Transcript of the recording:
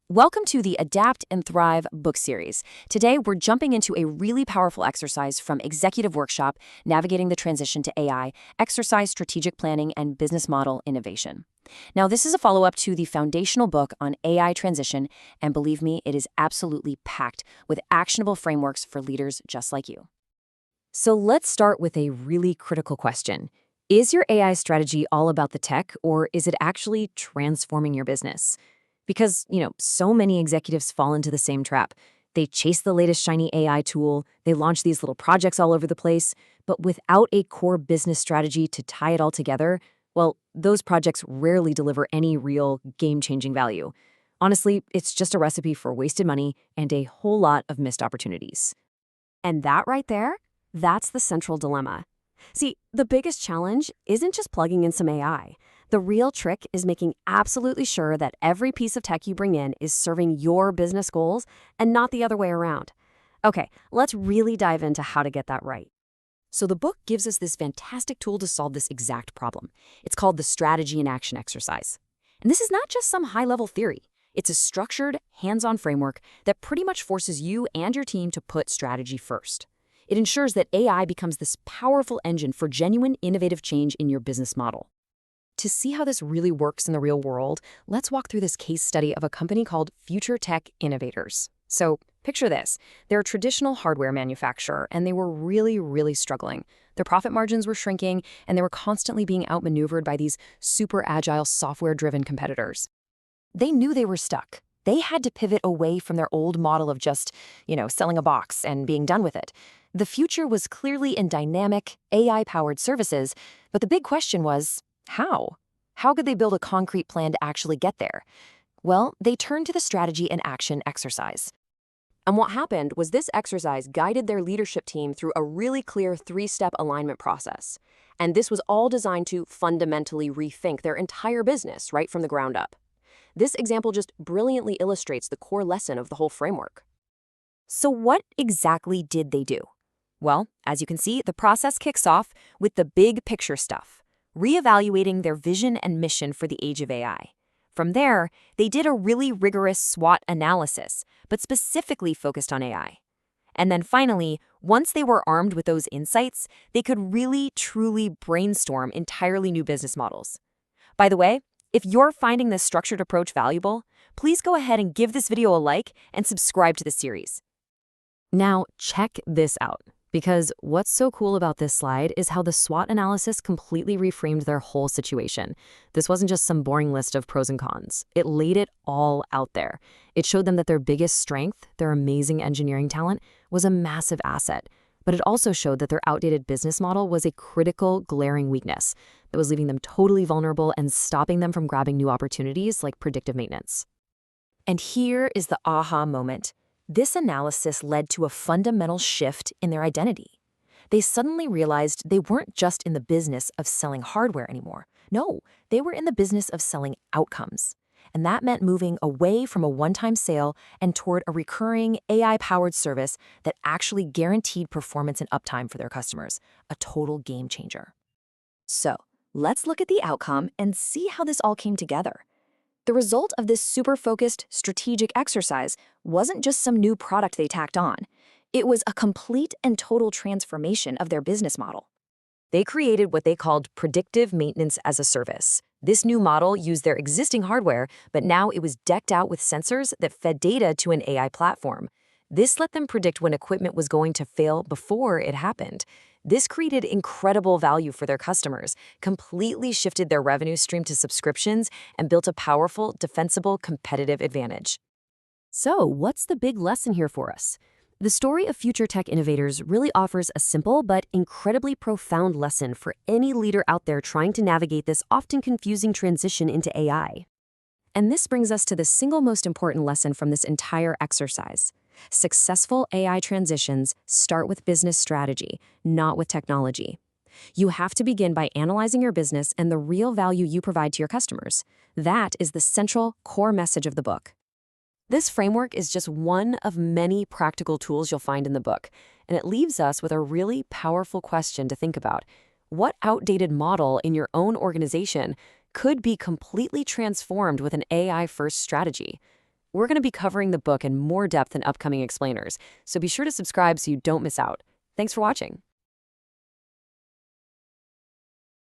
Welcome to the Adapt and Thrive book series. Today, we're jumping into a really powerful exercise from Executive Workshop, Navigating the Transition to AI, Exercise Strategic Planning, and Business Model Innovation. Now, this is a follow-up to the foundational book on AI transition, and believe me, it is absolutely packed with actionable frameworks for leaders just like you. So let's start with a really critical question. Is your AI strategy all about the tech, or is it actually transforming your business? Because, so many executives fall into the same trap. They chase the latest shiny AI tool, they launch these little projects all over the place, but without a core business strategy to tie it all together, well, those projects rarely deliver any real game-changing value. Honestly, it's just a recipe for wasted money and a whole lot of missed opportunities. And that right there, that's the central dilemma. See, the biggest challenge isn't just plugging in some AI. The real trick is making absolutely sure that every piece of tech you bring in is serving your business goals and not the other way around. Okay, let's really dive into how to get that right. So the book gives us this fantastic tool to solve this exact problem. It's called the Strategy in Action exercise. And this is not just some high-level theory. It's a structured, hands-on framework that pretty much forces you and your team to put strategy first. It ensures that AI becomes this powerful engine for genuine, innovative change in your business model. To see how this really works in the real world, let's walk through this case study of a company called Future Tech Innovators. So picture this. They're a traditional hardware manufacturer, and they were really struggling. Their profit margins were shrinking, and they were constantly being outmaneuvered by these super agile, software-driven competitors. They knew they were stuck. They had to pivot away from their old model of just, selling a box and being done with it. The future was clearly in dynamic, AI-powered services, but the big question was, how? How could they build a concrete plan to actually get there? Well, they turned to the Strategy and Action exercise. And what happened was this exercise guided their leadership team through a really clear 3-step alignment process. And this was all designed to fundamentally rethink their entire business right from the ground up. This example just brilliantly illustrates the core lesson of the whole framework. So what exactly did they do? Well, as you can see, the process kicks off with the big picture stuff, reevaluating their vision and mission for the age of AI. From there, they did a really rigorous SWOT analysis, but specifically focused on AI. And then finally, once they were armed with those insights, they could really, truly brainstorm entirely new business models. By the way, if you're finding this structured approach valuable, please go ahead and give this video a like and subscribe to the series. Now, check this out. Because what's so cool about this slide is how the SWOT analysis completely reframed their whole situation. This wasn't just some boring list of pros and cons. It laid it all out there. It showed them that their biggest strength, their amazing engineering talent, was a massive asset. But it also showed that their outdated business model was a critical, glaring weakness that was leaving them totally vulnerable and stopping them from grabbing new opportunities like predictive maintenance. And here is the aha moment. This analysis led to a fundamental shift in their identity. They suddenly realized they weren't just in the business of selling hardware anymore. No, they were in the business of selling outcomes. And that meant moving away from a one-time sale and toward a recurring AI-powered service that actually guaranteed performance and uptime for their customers, a total game changer. So, let's look at the outcome and see how this all came together. The result of this super-focused, strategic exercise wasn't just some new product they tacked on. It was a complete and total transformation of their business model. They created what they called predictive maintenance as a service. This new model used their existing hardware, but now it was decked out with sensors that fed data to an AI platform. This let them predict when equipment was going to fail before it happened. This created incredible value for their customers, completely shifted their revenue stream to subscriptions, and built a powerful, defensible, competitive advantage. So, what's the big lesson here for us? The story of Future Tech Innovators really offers a simple but incredibly profound lesson for any leader out there trying to navigate this often confusing transition into AI. And this brings us to the single most important lesson from this entire exercise. Successful AI transitions start with business strategy, not with technology. You have to begin by analyzing your business and the real value you provide to your customers. That is the central core message of the book. This framework is just one of many practical tools you'll find in the book, and it leaves us with a really powerful question to think about. What outdated model in your own organization could be completely transformed with an AI-first strategy? we're going to be covering the book in more depth in upcoming explainers, so be sure to subscribe so you don't miss out. Thanks for watching.